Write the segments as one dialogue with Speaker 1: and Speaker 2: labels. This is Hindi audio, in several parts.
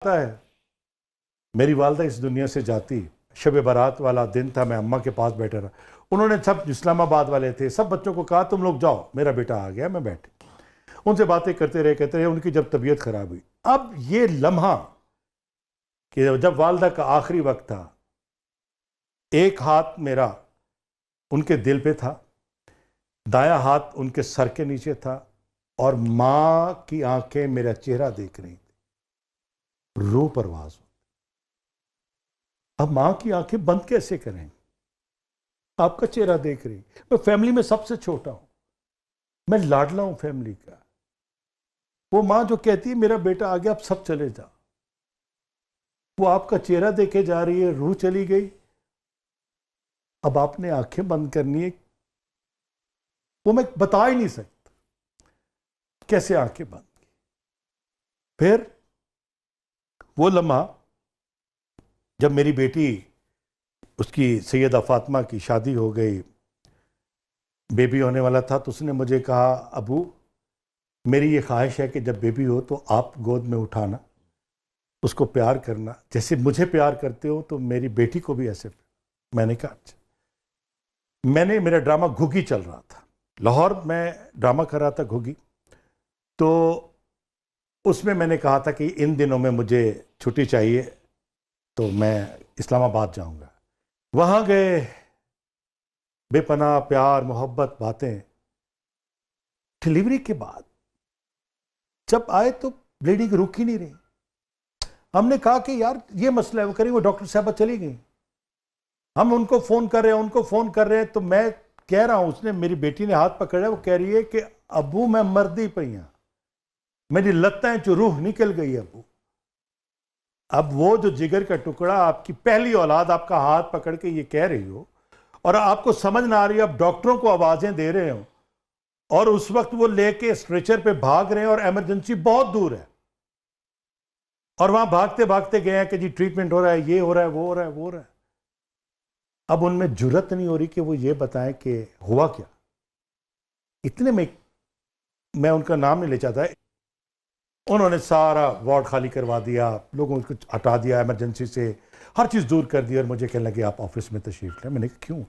Speaker 1: है मेरी वालदा इस दुनिया से जाती, शब बारात वाला दिन था, मैं अम्मा के पास बैठा रहा। उन्होंने सब इस्लामाबाद वाले थे, सब बच्चों को कहा तुम लोग जाओ, मेरा बेटा आ गया। मैं बैठे उनसे बातें करते रहे। उनकी जब तबीयत खराब हुई, अब ये लम्हा कि जब वालदा का आखिरी वक्त था, एक हाथ मेरा उनके दिल पे था, दायां हाथ उनके सर के नीचे था, और मां की आंखें मेरा चेहरा देख रही थी। रूह परवाज हो। अब मां की आंखें बंद कैसे करें? आपका चेहरा देख रही। मैं फैमिली में सबसे छोटा हूं, मैं लाडला हूं फैमिली का। वो मां जो कहती है मेरा बेटा आ गया, अब सब चले जाओ, वो आपका चेहरा देखे जा रही है, रूह चली गई। अब आपने आंखें बंद करनी है, वो मैं बता ही नहीं सकता कैसे आंखें बंद की। फिर वो लम्हा जब मेरी बेटी, उसकी सैयदा फातिमा की शादी हो गई, बेबी होने वाला था, तो उसने मुझे कहा अबू मेरी ये ख्वाहिश है कि जब बेबी हो तो आप गोद में उठाना, उसको प्यार करना, जैसे मुझे प्यार करते हो तो मेरी बेटी को भी ऐसे। मैंने कहा अच्छा। मेरा ड्रामा घुगी चल रहा था, लाहौर में ड्रामा कर रहा था घुगी। तो उसमें मैंने कहा था कि इन दिनों में मुझे छुट्टी चाहिए, तो मैं इस्लामाबाद जाऊंगा। वहां गए, बेपनाह प्यार मोहब्बत बातें। डिलीवरी के बाद जब आए तो ब्लीडिंग रुक ही नहीं रही। हमने कहा कि यार ये मसला है। वो करी, वो डॉक्टर साहबा चली गई। हम उनको फोन कर रहे हैं, तो मैं कह रहा हूं, उसने, मेरी बेटी ने हाथ पकड़ा, वो कह रही है कि अबू मैं मरदी पई हां, मेरी लत्तें जो रूह निकल गई अबू। अब वो जो जिगर का टुकड़ा, आपकी पहली औलाद आपका हाथ पकड़ के ये कह रही हो, और आपको समझ ना आ रही, आप डॉक्टरों को आवाजें दे रहे हो, और उस वक्त वो लेके स्ट्रेचर पे भाग रहे हैं, और इमरजेंसी बहुत दूर है, और वहां भागते भागते गए हैं कि जी ट्रीटमेंट हो रहा है, ये हो रहा है, वो हो रहा है, वो हो रहा है। अब उनमें जुर्रत नहीं हो रही कि वो ये बताएं कि हुआ क्या। इतने में मैं उनका नाम नहीं ले चाहता, उन्होंने सारा वार्ड खाली करवा दिया, लोगों को हटा दिया इमरजेंसी से, हर चीज़ दूर कर दी, और मुझे कहने लगे आप ऑफिस में तशरीफ लें। मैंने कहा क्यों?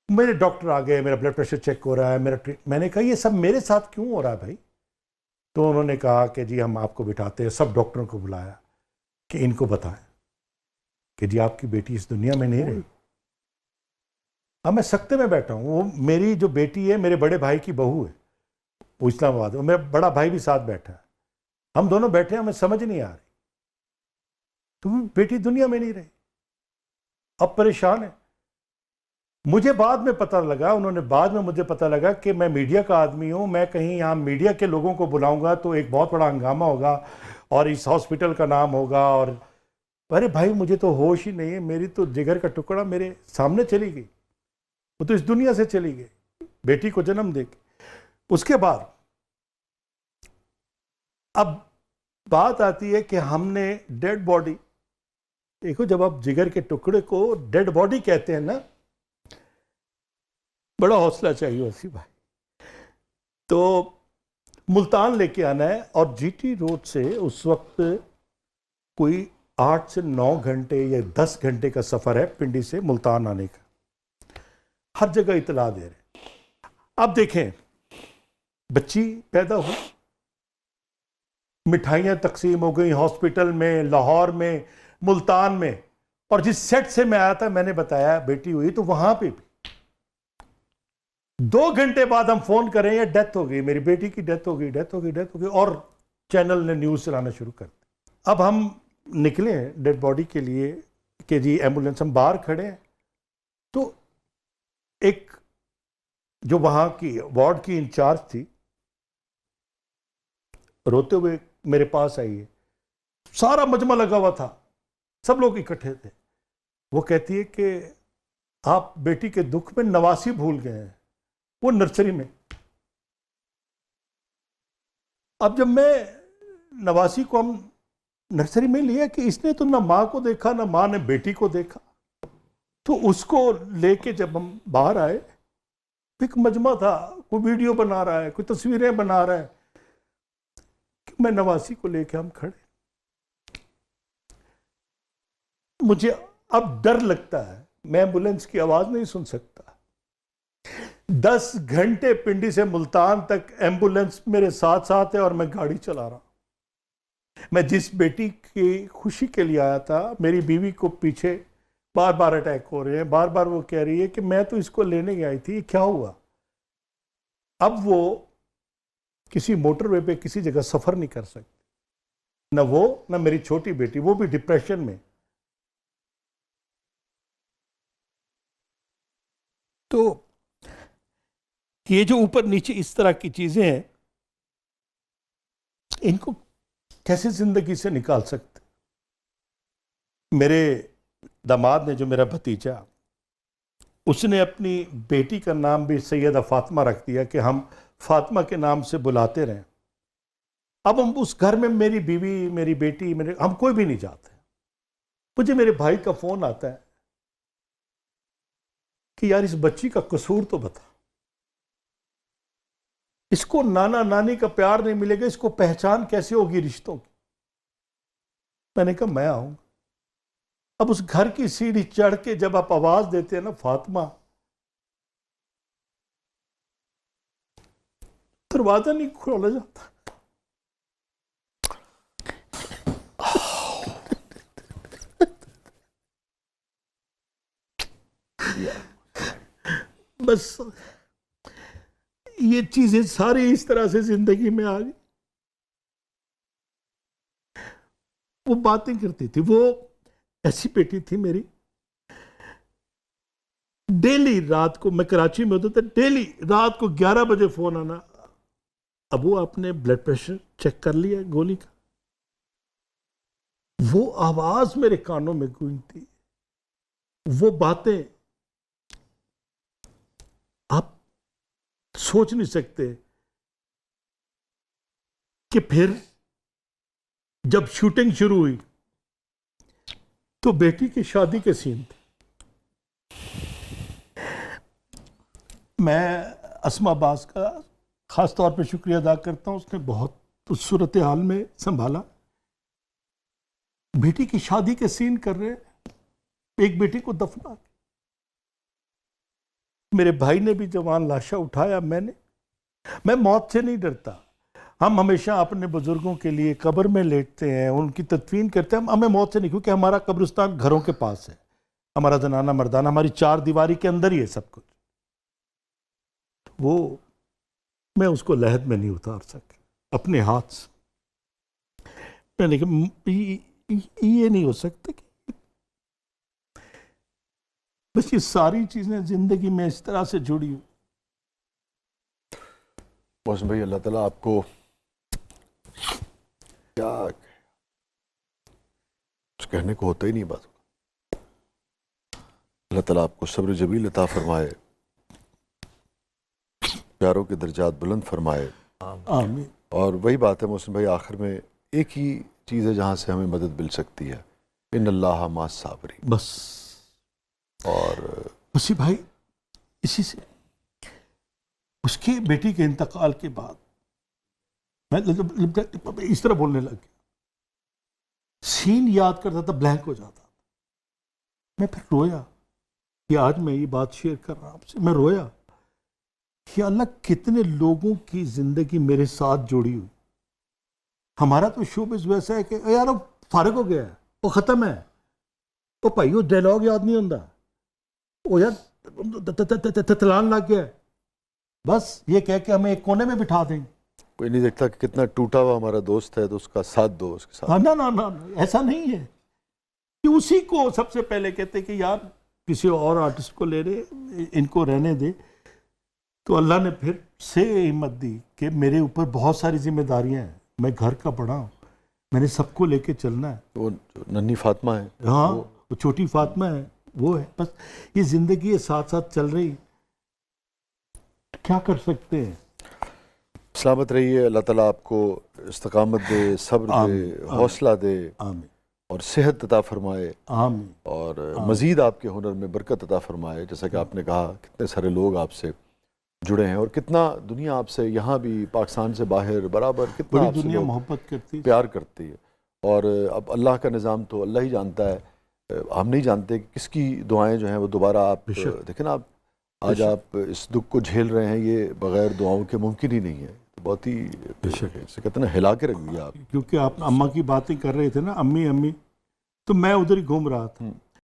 Speaker 1: मेरे डॉक्टर आ गए, मेरा ब्लड प्रेशर चेक हो रहा है, मैंने कहा ये सब मेरे साथ क्यों हो रहा है भाई? तो उन्होंने कहा कि जी हम आपको बिठाते हैं, सब डॉक्टरों को बुलाया कि इनको बताएं कि जी आपकी बेटी इस दुनिया में नहीं रही। अब मैं सख्ते में बैठा हूँ, वो मेरी जो बेटी है मेरे बड़े भाई की बहू है, वो इस्लामाबाद, मेरा बड़ा भाई भी साथ बैठा है, हम दोनों बैठे हैं, हमें समझ नहीं आ रही, तुम बेटी दुनिया में नहीं रही। अब परेशान है। मुझे बाद में पता लगा, उन्होंने बाद में मुझे पता लगा कि मैं मीडिया का आदमी हूं, मैं कहीं यहां मीडिया के लोगों को बुलाऊंगा तो एक बहुत बड़ा हंगामा होगा, और इस हॉस्पिटल का नाम होगा। और अरे भाई मुझे तो होश ही नहीं है, मेरी तो जिगर का टुकड़ा मेरे सामने चली गई, वो तो इस दुनिया से चली गई बेटी को जन्म देके। उसके बाद अब बात आती है कि हमने डेड बॉडी, देखो जब आप जिगर के टुकड़े को डेड बॉडी कहते हैं ना, बड़ा हौसला चाहिए वसी भाई। तो मुल्तान लेके आना है, और जीटी रोड से उस वक्त कोई 8 से 9 घंटे या 10 घंटे का सफर है पिंडी से मुल्तान आने का। हर जगह इतला दे रहे। अब देखें, बच्ची पैदा हुई, मिठाइयां तकसीम हो गई हॉस्पिटल में, लाहौर में, मुल्तान में, और जिस सेट से मैं आया था मैंने बताया बेटी हुई, तो वहां पे भी 2 घंटे बाद हम फोन कर रहे हैं डेथ हो गई, मेरी बेटी की डेथ हो गई, और चैनल ने न्यूज चलाना शुरू कर दिया। अब हम निकले हैं डेड बॉडी के लिए कि जी एम्बुलेंस, हम बाहर खड़े हैं, तो एक जो वहां की वार्ड की इंचार्ज थी रोते हुए मेरे पास आई है, सारा मजमा लगा हुआ था, सब लोग इकट्ठे थे। वो कहती है कि आप बेटी के दुख में नवासी भूल गए हैं, वो नर्सरी में। अब जब मैं नवासी को हम नर्सरी में लिया कि इसने तो ना मां को देखा, ना मां ने बेटी को देखा, तो उसको लेके जब हम बाहर आए, एक मजमा था, कोई वीडियो बना रहा है, कोई तस्वीरें बना रहा है, मैं नवासी को लेके हम खड़े। मुझे अब डर लगता है, मैं एम्बुलेंस की आवाज नहीं सुन सकता। 10 घंटे पिंडी से मुल्तान तक एम्बुलेंस मेरे साथ साथ है और मैं गाड़ी चला रहा हूं। मैं जिस बेटी की खुशी के लिए आया था, मेरी बीवी को पीछे बार बार अटैक हो रहे हैं, बार बार वो कह रही है कि मैं तो इसको लेने आई थी, क्या हुआ? अब वो किसी मोटरवे पे किसी जगह सफर नहीं कर सकती, ना वो ना मेरी छोटी बेटी, वो भी डिप्रेशन में। तो ये जो ऊपर नीचे इस तरह की चीजें हैं, इनको कैसे जिंदगी से निकाल सकते? मेरे दामाद ने, जो मेरा भतीजा, उसने अपनी बेटी का नाम भी सैयदा फातिमा रख दिया कि हम फातिमा के नाम से बुलाते रहें। अब हम उस घर में, मेरी बीवी, मेरी बेटी, हम कोई भी नहीं जाते। मुझे मेरे भाई का फोन आता है कि यार इस बच्ची का कसूर तो बता, इसको नाना नानी का प्यार नहीं मिलेगा, इसको पहचान कैसे होगी रिश्तों की? मैंने कहा मैं आऊंगा। अब उस घर की सीढ़ी चढ़ के जब आप आवाज देते हैं ना, फातिमा, दरवाजा नहीं खोला जाता। बस ये चीजें सारी इस तरह से जिंदगी में आ गई। वो बातें करती थी, वो ऐसी बेटी थी मेरी। डेली रात को, मैं कराची में होता था, डेली रात को 11 बजे फोन आना, अब वो आपने ब्लड प्रेशर चेक कर लिया गोली का। वो आवाज मेरे कानों में गूंजती, वो बातें आप सोच नहीं सकते। कि फिर जब शूटिंग शुरू हुई तो बेटी की शादी के सीन थे। मैं अस्मा अब्बास का खास तौर पे शुक्रिया अदा करता हूं, उसने बहुत उस सूरत हाल में संभाला। बेटी की शादी के सीन कर रहे, एक बेटी को दफना। मेरे भाई ने भी जवान लाशा उठाया। मैं मौत से नहीं डरता। हम हमेशा अपने बुजुर्गों के लिए कब्र में लेटते हैं, उनकी तदफीन करते हैं। हमें मौत से नहीं, क्योंकि हमारा कब्रिस्तान घरों के पास है, हमारा जनाना मर्दाना हमारी 4 दीवारी के अंदर ही है सब कुछ। वो मैं उसको लहद में नहीं उतार सका अपने हाथ से। मैंने कहा ये नहीं हो सकता कि बस ये सारी चीजें जिंदगी में इस तरह से जुड़ी हुई।
Speaker 2: मौसम भाई, अल्लाह ताला आपको क्या कुछ कहने को होता ही नहीं बात। अल्लाह ताला आपको सब्र जमील अता फरमाए, प्यारों के दर्जात बुलंद फरमाए।
Speaker 1: आमीन।
Speaker 2: और वही बात है मौसम भाई, आखिर में एक ही चीज़ है जहाँ से हमें मदद मिल सकती है, इन्नल्लाह मास साबरीन।
Speaker 1: बस
Speaker 2: और
Speaker 1: उसी भाई, इसी से उसकी बेटी के इंतकाल के बाद मैं इस तरह बोलने लग गया, सीन याद करता था, ब्लैंक हो जाता था। मैं फिर रोया कि आज मैं ये बात शेयर कर रहा हूं आपसे। मैं रोया कि अल्लाह, कितने लोगों की जिंदगी मेरे साथ जुड़ी हुई। हमारा तो शोबिज़ वैसा है कि यार वो फारिग हो गया है, वो खत्म है, वो भाई वो डायलॉग याद नहीं होता, वो यार ततलान लग गया, बस ये कह के हमें एक कोने में बिठा देंगे।
Speaker 2: कोई नहीं देखता कि कितना टूटा हुआ हमारा दोस्त है, तो उसका साथ दो, उसके साथ।
Speaker 1: ना ना ना, ऐसा नहीं है कि उसी को सबसे पहले कहते कि यार किसी और आर्टिस्ट को ले रहे, इनको रहने दे। तो अल्लाह ने फिर से हिम्मत दी कि मेरे ऊपर बहुत सारी जिम्मेदारियां हैं, मैं घर का बड़ा हूँ, मैंने सबको लेके चलना है।
Speaker 2: वो नन्ही फातिमा है,
Speaker 1: हाँ, वो छोटी फातिमा है, वो है। बस ये जिंदगी है, साथ साथ चल रही, क्या कर सकते हैं।
Speaker 2: सलामत रहिए, अल्लाह ताला आपको इस्तकामत दे, सब्र दे, हौसला दे,
Speaker 1: आमीन,
Speaker 2: और सेहत अता फरमाए,
Speaker 1: आमीन,
Speaker 2: और मज़ीद आपके हुनर में बरकत अता फरमाए। जैसा कि आपने कहा, कितने सारे लोग आपसे जुड़े हैं, और कितना दुनिया आपसे, यहाँ भी पाकिस्तान से बाहर बराबर कितना
Speaker 1: बड़ी
Speaker 2: आपसे
Speaker 1: दुनिया
Speaker 2: लोग
Speaker 1: मोहब्बत करती है,
Speaker 2: प्यार करती है। और अब अल्लाह का निज़ाम तो अल्लाह ही जानता है, हम नहीं जानते कि किसकी दुआएं जो हैं वो दोबारा आप देखें ना, आप आज आप इस दुख को झेल रहे हैं, ये बगैर दुआओं के मुमकिन ही नहीं है। तो बहुत ही इसे कहते ना हिला के रख दिया आप।
Speaker 1: क्योंकि आप अम्मा की बातें कर रहे थे ना, अम्मी अम्मी, तो मैं उधर ही घूम रहा था।